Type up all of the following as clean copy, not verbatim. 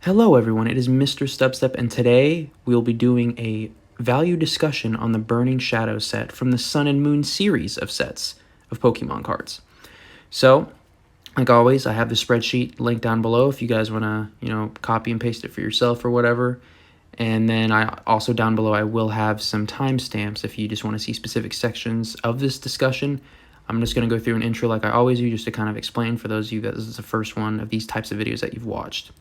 Hello everyone, it is Misterstubstep, and today we'll be doing a value discussion on the Burning Shadow set from the Sun and Moon series of sets of Pokemon cards. So, like always, I have the spreadsheet linked down below if you guys want to, copy and paste it for yourself or whatever. And then I also down below I will have some timestamps if you just want to see specific sections of this discussion. I'm just going to go through an intro like I always do just to kind of explain for those of you that this is the first one of these types of videos that you've watched.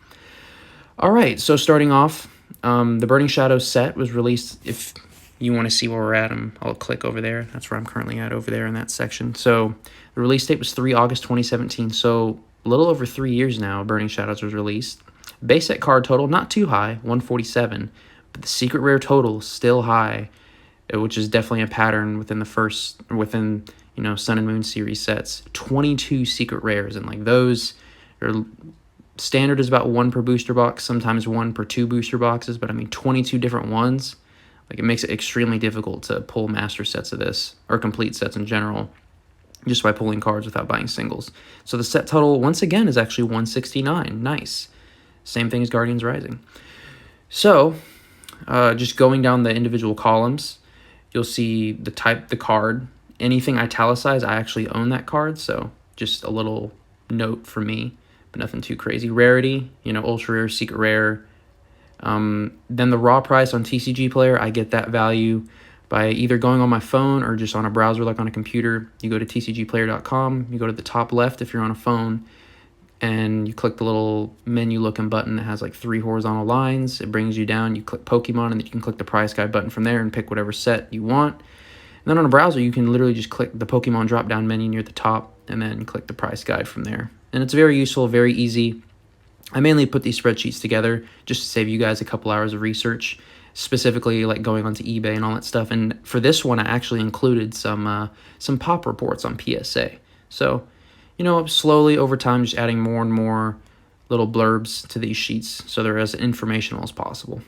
All right, so starting off, the Burning Shadows set was released. If you want to see where we're at, I'll click over there. That's where I'm currently at over there in that section. So the release date was 3 August 2017, so a little over 3 years now Burning Shadows was released. Base set card total, not too high, 147, but the secret rare total still high, which is definitely a pattern within Sun and Moon series sets. 22 secret rares, and like those are... Standard is about 1 per booster box, sometimes 1 per 2 booster boxes, but I mean 22 different ones. Like, it makes it extremely difficult to pull master sets of this, or complete sets in general, just by pulling cards without buying singles. So the set total, once again, is actually 169. Nice. Same thing as Guardians Rising. So, just going down the individual columns, you'll see the type, the card. Anything italicized, I actually own that card, so just a little note for me. But nothing too crazy. Rarity, ultra rare, secret rare. Then the raw price on TCG Player, I get that value by either going on my phone or just on a browser like on a computer. You go to tcgplayer.com, you go to the top left if you're on a phone, and you click the little menu looking button that has like 3 horizontal lines. It brings you down, you click Pokemon, and then you can click the price guide button from there and pick whatever set you want. And then on a browser, you can literally just click the Pokemon drop-down menu near the top and then click the price guide from there. And it's very useful, very easy. I mainly put these spreadsheets together just to save you guys a couple hours of research, specifically like going onto eBay and all that stuff. And for this one, I actually included some pop reports on PSA. So, slowly over time, just adding more and more little blurbs to these sheets so they're as informational as possible.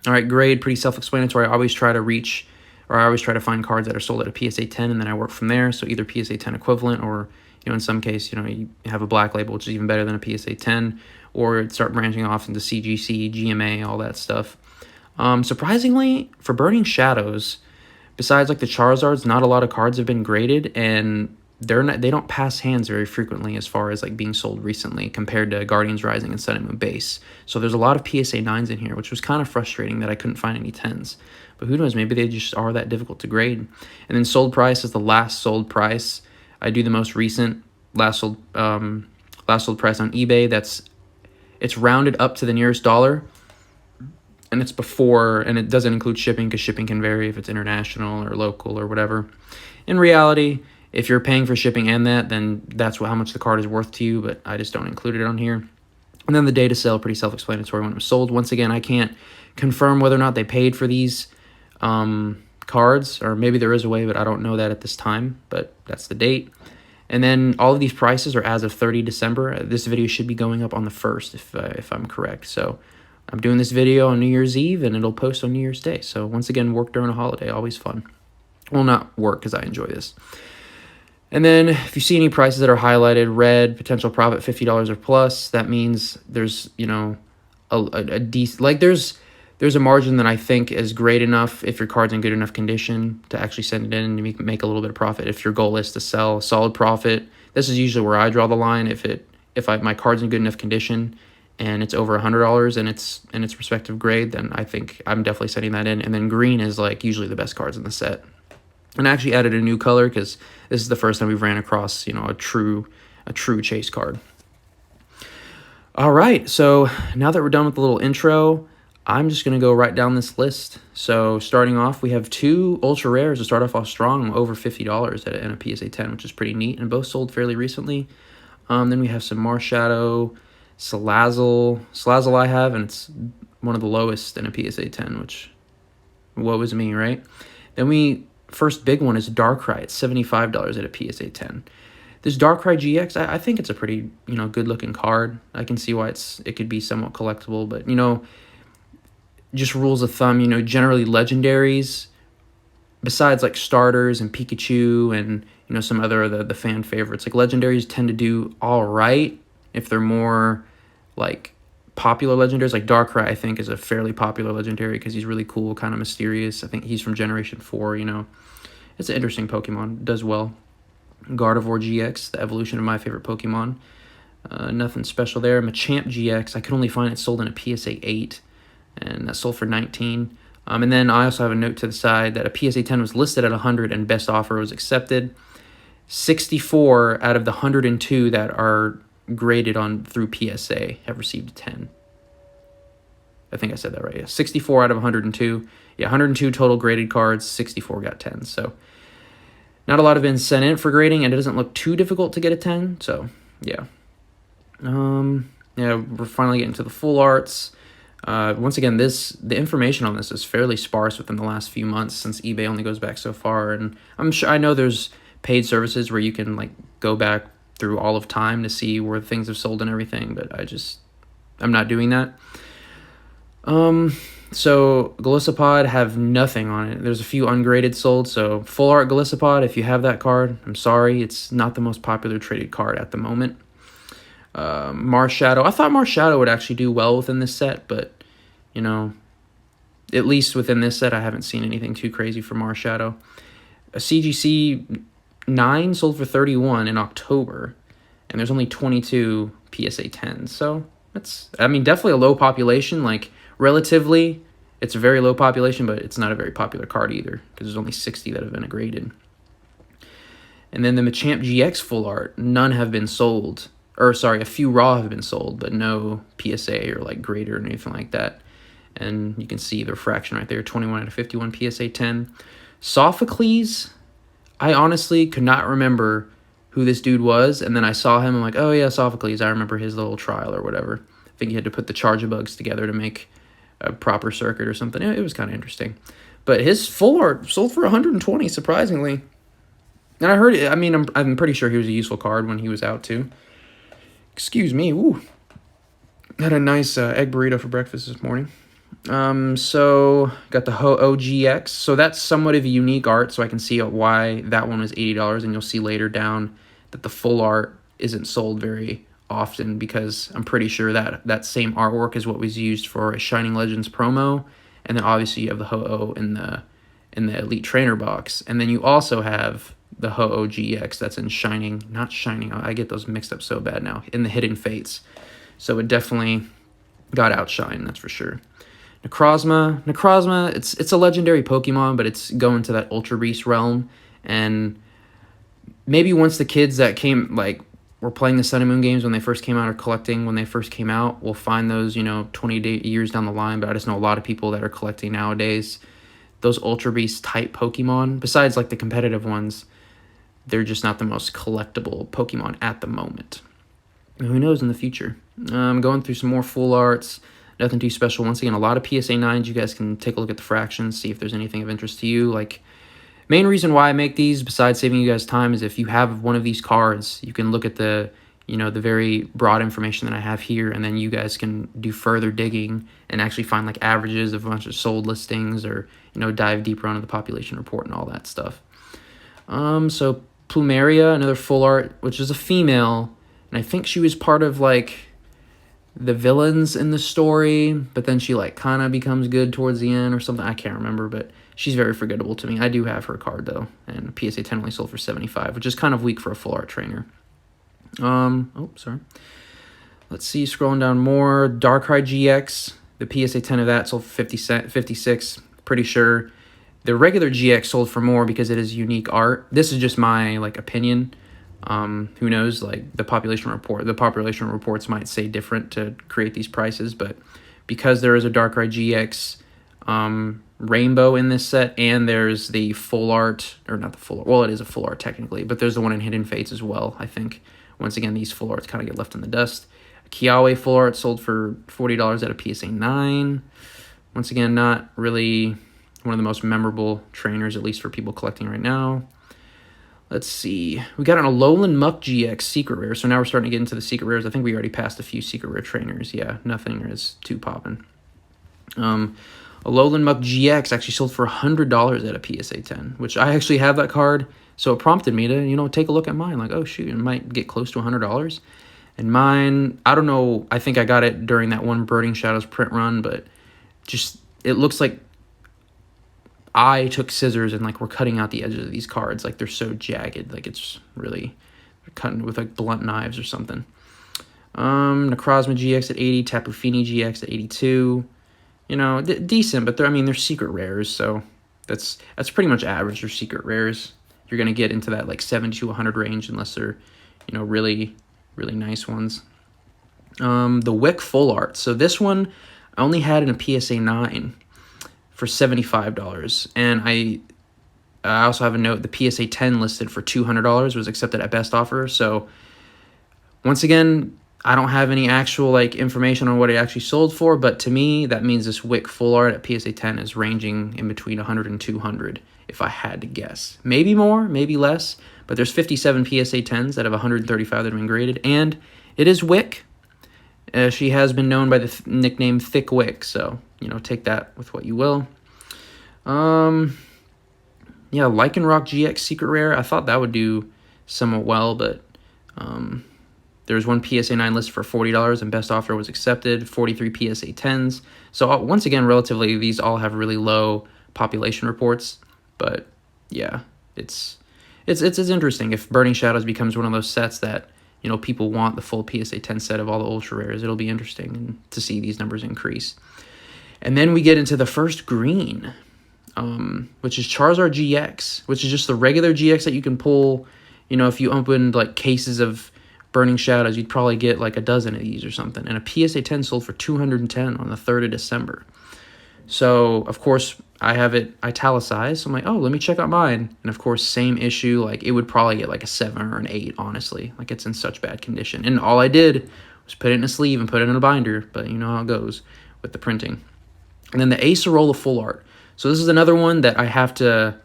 All right, grade, pretty self-explanatory. I always try to find cards that are sold at a PSA 10, and then I work from there. So either PSA 10 equivalent, or in some case, you have a black label, which is even better than a PSA 10, or start branching off into CGC, GMA, all that stuff. Surprisingly, for Burning Shadows, besides like the Charizards, not a lot of cards have been graded, and they don't pass hands very frequently as far as like being sold recently compared to Guardians Rising and Sun and Moon base. So there's a lot of PSA 9s in here, which was kind of frustrating that I couldn't find any 10s. But who knows, maybe they just are that difficult to grade. And then sold price is the last sold price. I do the most recent last sold price on eBay. It's rounded up to the nearest dollar, and it's before, and it doesn't include shipping because shipping can vary if it's international or local or whatever. In reality, if you're paying for shipping and that, then that's how much the card is worth to you, but I just don't include it on here. And then the date of sale, pretty self-explanatory when it was sold. Once again, I can't confirm whether or not they paid for these cards, or maybe there is a way, but I don't know that at this time, but that's the date. And then all of these prices are as of 30 December. This video should be going up on the 1st, if I'm correct. So I'm doing this video on New Year's Eve, and it'll post on New Year's Day. So once again, work during a holiday, always fun. Well, not work, because I enjoy this. And then if you see any prices that are highlighted, red, potential profit $50 or plus, that means there's, a decent, like there's a margin that I think is great enough if your card's in good enough condition to actually send it in and make a little bit of profit. If your goal is to sell a solid profit, this is usually where I draw the line. If my card's in good enough condition and it's over $100 and it's in its respective grade, then I think I'm definitely sending that in. And then green is like usually the best cards in the set. And I actually added a new color because this is the first time we've ran across, a true chase card. All right, so now that we're done with the little intro, I'm just going to go right down this list. So starting off, we have 2 ultra rares to start off strong, over $50 in a PSA 10, which is pretty neat, and both sold fairly recently. Then we have some Marshadow, Salazzle I have, and it's one of the lowest in a PSA 10, which, woe is me, right? Then first big one is Darkrai at $75 at a PSA 10. This Darkrai GX, I think it's a pretty, good-looking card. I can see why it could be somewhat collectible, but, just rules of thumb, generally legendaries, besides like starters and Pikachu and, some other the fan favorites, like legendaries tend to do all right if they're more like popular legendaries. Like Darkrai, I think, is a fairly popular legendary because he's really cool, kind of mysterious. I think he's from Generation 4, you know. It's an interesting Pokemon. Does well. Gardevoir GX, the evolution of my favorite Pokemon. Nothing special there. Machamp GX, I could only find it sold in a PSA 8, and that sold for 19. And then I also have a note to the side that a PSA 10 was listed at 100 and best offer was accepted. 64 out of the 102 that are graded on through PSA have received a 10. I think I said that right. Yeah, 64 out of 102. Yeah, 102 total graded cards, 64 got 10. So not a lot have been sent in for grading, and it doesn't look too difficult to get a 10. So yeah. Yeah, we're finally getting to the full arts. Once again, the information on this is fairly sparse within the last few months since eBay only goes back so far, and I know there's paid services where you can like go back through all of time to see where things have sold and everything, but I'm not doing that. So Golisopod have nothing on it. There's a few ungraded sold, so full art Golisopod, if you have that card, I'm sorry, it's not the most popular traded card at the moment. Marshadow. I thought Marshadow would actually do well within this set, but, you know, at least within this set, I haven't seen anything too crazy for Marshadow. A CGC 9 sold for 31 in October, and there's only 22 PSA 10s, so that's, I mean, definitely a low population. Like, relatively, it's a very low population, but it's not a very popular card either, because there's only 60 that have been graded. And then the Machamp GX full art, none have been sold. Or sorry, a few raw have been sold, but no PSA or like grader or anything like that. And you can see the refraction right there, 21 out of 51 PSA 10. Sophocles, I honestly could not remember who this dude was, and then I saw him, I'm like, oh yeah, Sophocles, I remember his little trial or whatever. I think he had to put the Chargebugs together to make a proper circuit or something. It was kind of interesting. But his full art sold for 120, surprisingly. And I heard it, I mean, I'm pretty sure he was a useful card when he was out too. Excuse me, ooh. Had a nice egg burrito for breakfast this morning. So got the Ho-Oh GX. So that's somewhat of a unique art, so I can see why that one was $80, and you'll see later down that the full art isn't sold very often because I'm pretty sure that that same artwork is what was used for a Shining Legends promo, and then obviously you have the Ho-Oh in the Elite Trainer box, and then you also have the Ho-Oh GX that's in Shining, not Shining, I get those mixed up so bad now, in the Hidden Fates. So it definitely got outshined, that's for sure. Necrozma, it's a legendary Pokemon, but it's going to that Ultra Beast realm, and maybe once the kids that came, like, were playing the Sun and Moon games when they first came out or collecting when they first came out, we'll find those, you know, 20 years down the line, but I just know a lot of people that are collecting nowadays. Those Ultra Beast type Pokemon, besides, like, the competitive ones, they're just not the most collectible Pokemon at the moment. Who knows in the future? I'm going through some more full arts. Nothing too special. Once again, a lot of PSA 9s. You guys can take a look at the fractions, see if there's anything of interest to you. Like, main reason why I make these, besides saving you guys time, is if you have one of these cards, you can look at the, you know, the very broad information that I have here, and then you guys can do further digging and actually find, like, averages of a bunch of sold listings, or, you know, dive deeper onto the population report and all that stuff. So Plumeria, another full art, which is a female, and I think she was part of, like, the villains in the story, but then she, like, kind of becomes good towards the end or something. I can't remember, but she's very forgettable to me. I do have her card, though, and PSA 10 only sold for 75, which is kind of weak for a full art trainer. Oh, sorry. Let's see, scrolling down more. Darkrai GX, the PSA 10 of that sold for 56, pretty sure. The regular GX sold for more because it is unique art. This is just my, like, opinion. Who knows, like, the population reports might say different to create these prices, but because there is a Darkrai GX rainbow in this set, and there's the full art, or not the full art, well, it is a full art technically, but there's the one in Hidden Fates as well. I think, once again, these full arts kind of get left in the dust. Kiawe full art sold for $40 at a PSA 9. Once again, not really one of the most memorable trainers, at least for people collecting right now. Let's see. We got an Alolan Muck GX Secret Rare, so now we're starting to get into the Secret Rares. I think we already passed a few Secret Rare trainers. Yeah, nothing is too popping. Alolan Muck GX actually sold for $100 at a PSA 10, which I actually have that card, so it prompted me to, you know, take a look at mine. Like, oh, shoot, it might get close to $100. And mine, I don't know, I think I got it during that one Burning Shadows print run, but just, it looks like I took scissors and like we're cutting out the edges of these cards. Like they're so jagged, like it's really cutting with like blunt knives or something. Necrozma GX at 80, Tapu Fini GX at 82. You know, decent, but they're secret rares, so that's pretty much average for secret rares. You're gonna get into that like 70 to 100 range unless they're, you know, really nice ones. The Wick Full Art. So this one I only had in a PSA 9 for $75, and I also have a note. The PSA 10 listed for $200 was accepted at best offer. So once again, I don't have any actual like information on what it actually sold for, but to me that means this Wick Full Art at PSA 10 is ranging in between 100 and 200 if I had to guess. Maybe more, maybe less, but there's 57 PSA 10s out of 135 that have been graded, and it is Wick. She has been known by the nickname Thick Wick, so, you know, take that with what you will. Yeah, Lycanroc GX Secret Rare. I thought that would do somewhat well, but there was one PSA 9 listed for $40, and best offer was accepted, 43 PSA 10s. So once again, relatively, these all have really low population reports, but yeah, it's interesting. If Burning Shadows becomes one of those sets that, you know, people want the full PSA 10 set of all the ultra rares, it'll be interesting to see these numbers increase. And then we get into the first green, which is Charizard GX, which is just the regular GX that you can pull. You know, if you opened like cases of Burning Shadows, you'd probably get like a dozen of these or something. And a PSA 10 sold for $210 on the 3rd of December. So, of course, I have it italicized. So I'm like, oh, let me check out mine. And, of course, same issue. Like, it would probably get like a 7 or an 8, honestly. Like, it's in such bad condition. And all I did was put it in a sleeve and put it in a binder. But you know how it goes with the printing. And then the Acerola Full Art. So this is another one that I have to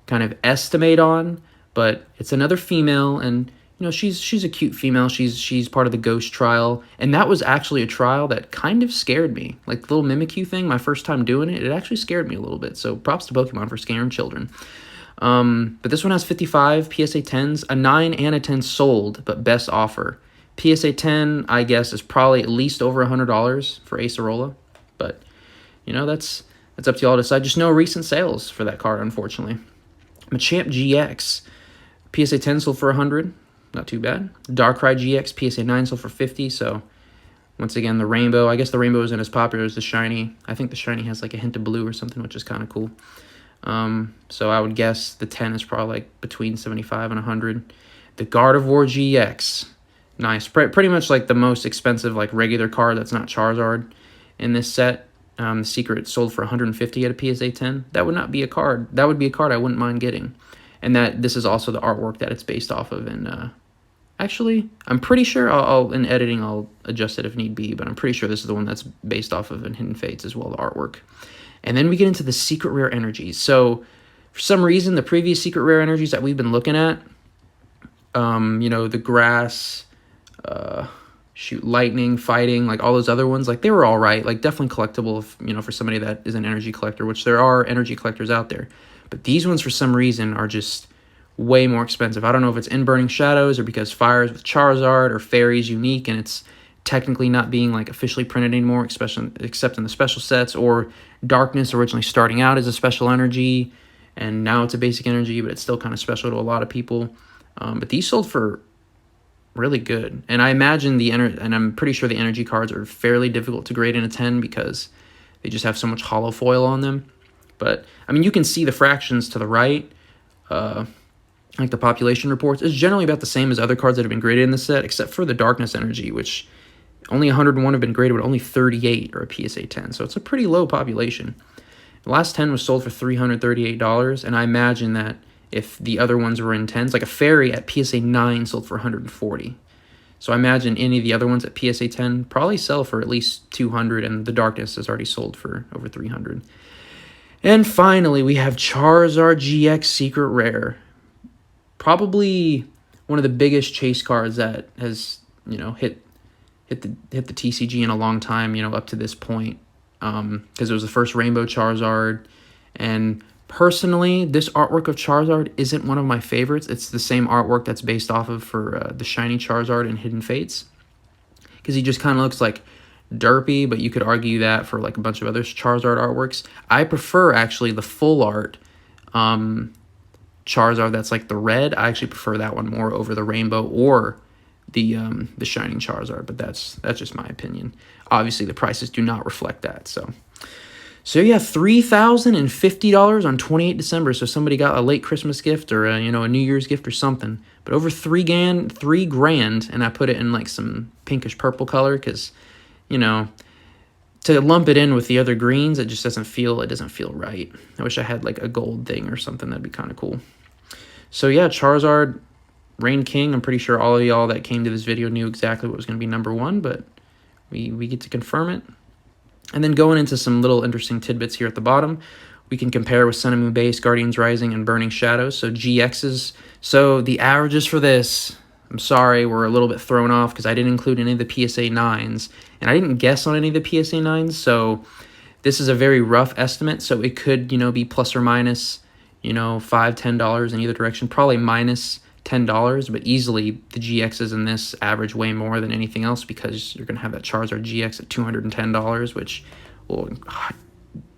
kind of estimate on. But it's another female, and you know, she's a cute female. She's part of the Ghost trial, and that was actually a trial that kind of scared me. Like the little Mimikyu thing, my first time doing it, it actually scared me a little bit. So props to Pokemon for scaring children. But this one has 55 PSA 10s, a 9 and a 10 sold, but best offer. PSA 10, I guess, is probably at least over $100 for Acerola, but you know, that's up to y'all to decide. Just no recent sales for that card, unfortunately. Machamp GX, PSA 10 sold for 100. Not too bad. Darkrai GX, PSA 9 sold for 50, so once again, the rainbow. I guess the rainbow isn't as popular as the shiny. I think the shiny has like a hint of blue or something, which is kind of cool. So I would guess the 10 is probably like between 75 and 100. The Gardevoir GX. Nice. Pretty much like the most expensive like regular card that's not Charizard in this set. The Secret sold for 150 at a PSA 10. That would not be a card. That would be a card I wouldn't mind getting. And that this is also the artwork that it's based off of. And actually, I'm pretty sure in editing I'll adjust it if need be, but I'm pretty sure this is the one that's based off of in Hidden Fates as well, the artwork. And then we get into the secret rare energies. So for some reason, the previous secret rare energies that we've been looking at, you know, the grass, lightning, fighting, like all those other ones, like they were all right, like definitely collectible if, you know, for somebody that is an energy collector, which there are energy collectors out there. But these ones, for some reason, are just way more expensive. I don't know if it's in Burning Shadows or because Fires with Charizard or Fairy's unique and it's technically not being like officially printed anymore, except in the special sets, or Darkness originally starting out as a special energy and now it's a basic energy, but it's still kind of special to a lot of people. But these sold for really good. And I imagine and I'm pretty sure the energy cards are fairly difficult to grade in a 10 because they just have so much hollow foil on them. But, I mean, you can see the fractions to the right, like the population reports. It's generally about the same as other cards that have been graded in the set, except for the Darkness energy, which only 101 have been graded, but only 38 are a PSA 10. So it's a pretty low population. The last 10 was sold for $338, and I imagine that if the other ones were in 10s, like a Fairy at PSA 9 sold for 140. So I imagine any of the other ones at PSA 10 probably sell for at least 200, and the Darkness has already sold for over 300. And finally, we have Charizard GX Secret Rare. Probably one of the biggest chase cards that has, you know, hit the TCG in a long time, you know, up to this point. Because it was the first Rainbow Charizard. And personally, this artwork of Charizard isn't one of my favorites. It's the same artwork that's based off of for the Shiny Charizard in Hidden Fates. because he just kind of looks like derpy, but you could argue that for like a bunch of other Charizard artworks. I prefer actually the full art Charizard that's like the red. I actually prefer that one more over the rainbow or the shining Charizard, but that's just my opinion. Obviously the prices do not reflect that. So yeah, $3,050 on 28 December. So somebody got a late Christmas gift or a New Year's gift or something. But over $3,000, and I put it in like some pinkish purple color because, to lump it in with the other greens, it just doesn't feel right. I wish I had like a gold thing or something. That'd be kind of cool. So yeah, Charizard Reign King. I'm pretty sure all of y'all that came to this video knew exactly what was going to be number one, but we get to confirm it. And then going into some little interesting tidbits here at the bottom, we can compare with Sun and Moon Base, Guardians Rising, and Burning Shadows. So GXs. So the averages for this, I'm sorry, were a little bit thrown off because I didn't include any of the PSA 9s. And I didn't guess on any of the PSA 9s. So this is a very rough estimate. So it could, be plus or minus, $5, $10 in either direction. Probably minus $10, but easily the GXs in this average way more than anything else because you're going to have that Charizard GX at $210, which will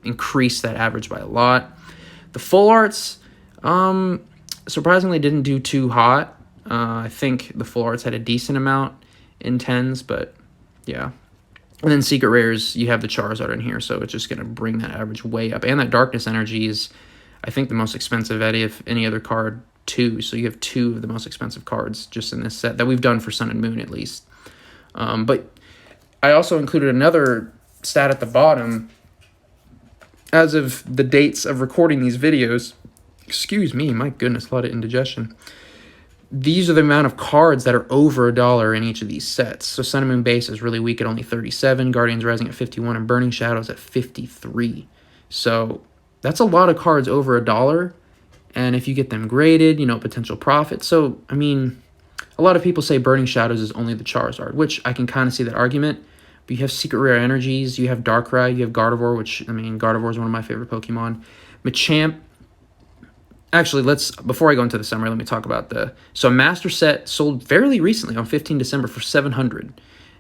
increase that average by a lot. The full arts, surprisingly didn't do too hot. I think the full arts had a decent amount in 10s, but yeah. And then secret rares, you have the Charizard in here, so it's just going to bring that average way up. And that Darkness Energy is, I think, the most expensive out of any other card, too. So you have two of the most expensive cards just in this set that we've done for Sun and Moon, at least. But I also included another stat at the bottom. As of the dates of recording these videos, excuse me, my goodness, a lot of indigestion. These are the amount of cards that are over $1 in each of these sets. So Sun and Moon Base is really weak at only 37, Guardians Rising at 51, and Burning Shadows at 53. So that's a lot of cards over $1. And if you get them graded, potential profit. So, I mean, a lot of people say Burning Shadows is only the Charizard, which I can kind of see that argument. But you have Secret Rare Energies, you have Darkrai, you have Gardevoir, which, Gardevoir is one of my favorite Pokemon. Machamp. Actually, before I go into the summary, let me talk about so Master Set sold fairly recently on 15 December for $700.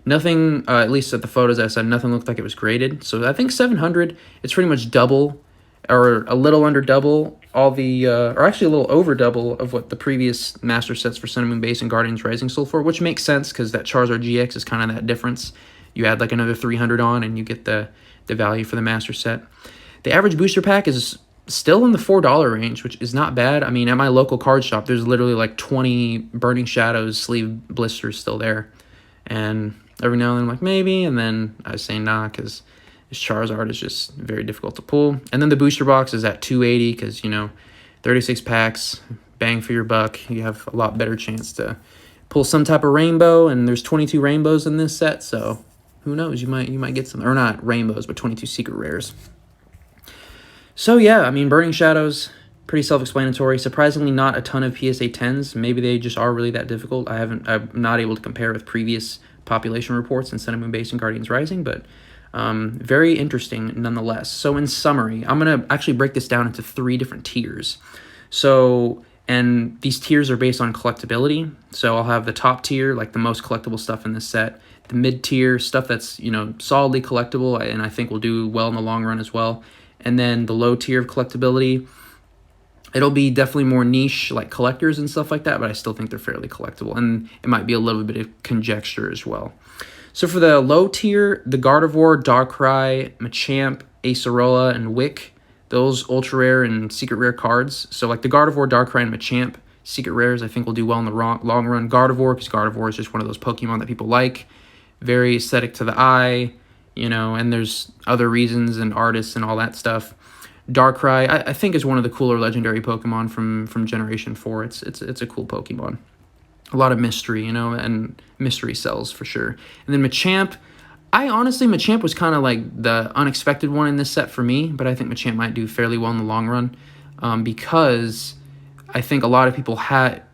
Nothing, at least at the photos I said, nothing looked like it was graded. So I think $700, it's pretty much double or a little under double all the, or actually a little over double of what the previous Master Sets for Sun and Moon Base and Guardians Rising sold for, which makes sense because that Charizard GX is kind of that difference. You add like another $300 on and you get the value for the Master Set. The average booster pack is still in the $4 range, which is not bad. I mean, at my local card shop, there's literally like 20 Burning Shadows sleeve blisters still there. And every now and then I'm like, maybe. And then I say nah, because this Charizard is just very difficult to pull. And then the booster box is at $280 because, 36 packs, bang for your buck. You have a lot better chance to pull some type of rainbow. And there's 22 rainbows in this set, so who knows? You might get some, or not rainbows, but 22 secret rares. So yeah, Burning Shadows, pretty self-explanatory. Surprisingly, not a ton of PSA 10s. Maybe they just are really that difficult. I'm not able to compare with previous population reports in Sun and Moon Base and Guardians Rising, but very interesting nonetheless. So in summary, I'm going to actually break this down into 3 different tiers. So, and these tiers are based on collectability. So I'll have the top tier, like the most collectible stuff in this set. The mid-tier, stuff that's, solidly collectible and I think will do well in the long run as well. And then the low tier of collectability, it'll be definitely more niche, like collectors and stuff like that, but I still think they're fairly collectible. And it might be a little bit of conjecture as well. So for the low tier, the Gardevoir, Darkrai, Machamp, Acerola, and Wick, those ultra rare and secret rare cards. So like the Gardevoir, Darkrai, and Machamp, secret rares, I think will do well in the long run. Gardevoir, because Gardevoir is just one of those Pokemon that people like. Very aesthetic to the eye. And there's other reasons and artists and all that stuff. Darkrai, I think, is one of the cooler legendary Pokemon from Generation 4. It's a cool Pokemon. A lot of mystery, and mystery sells for sure. And then Machamp, Machamp was kind of like the unexpected one in this set for me, but I think Machamp might do fairly well in the long run because I think a lot of people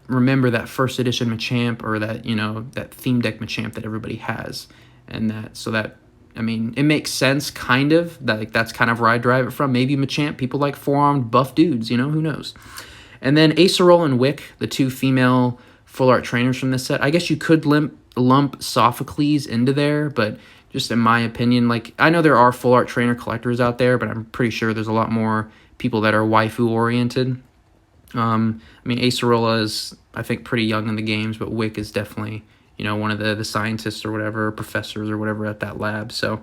remember that first edition Machamp or that, that theme deck Machamp that everybody has. And it makes sense, kind of. That's kind of where I drive it from. Maybe Machamp, people like four-armed buff dudes, who knows. And then Acerola and Wick, the 2 female full art trainers from this set. I guess you could lump lump Sophocles into there, but just in my opinion, like, I know there are full art trainer collectors out there, but I'm pretty sure there's a lot more people that are waifu oriented. I mean, Acerola is, I think, pretty young in the games, but Wick is definitely, you know, one of the scientists or whatever, professors or whatever at that lab. So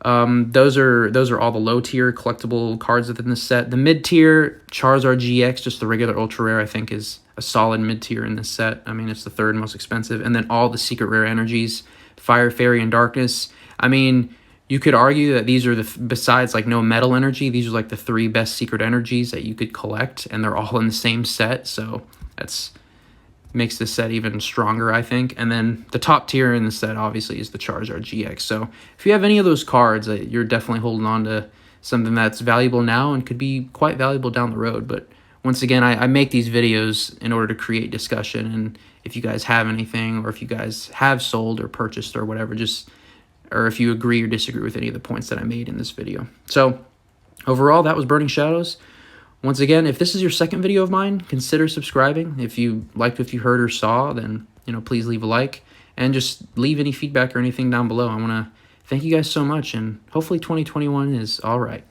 those are all the low tier collectible cards within the set. The mid tier Charizard GX, just the regular ultra rare, I think is a solid mid tier in this set. I mean, it's the third most expensive, and then all the secret rare energies, Fire, Fairy, and Darkness. I mean, you could argue that these are besides like no metal energy, these are like the 3 best secret energies that you could collect, and they're all in the same set. So that's makes this set even stronger, I think. And then the top tier in the set obviously is the Charizard GX. So if you have any of those cards, you're definitely holding on to something that's valuable now and could be quite valuable down the road. But once again, I make these videos in order to create discussion, and if you guys have anything, or if you guys have sold or purchased or whatever, or if you agree or disagree with any of the points that I made in this video. So overall, that was Burning Shadows. Once again, if this is your second video of mine, consider subscribing. If you liked what you heard or saw, then, you know, please leave a like, and just leave any feedback or anything down below. I want to thank you guys so much, and hopefully 2021 is all right.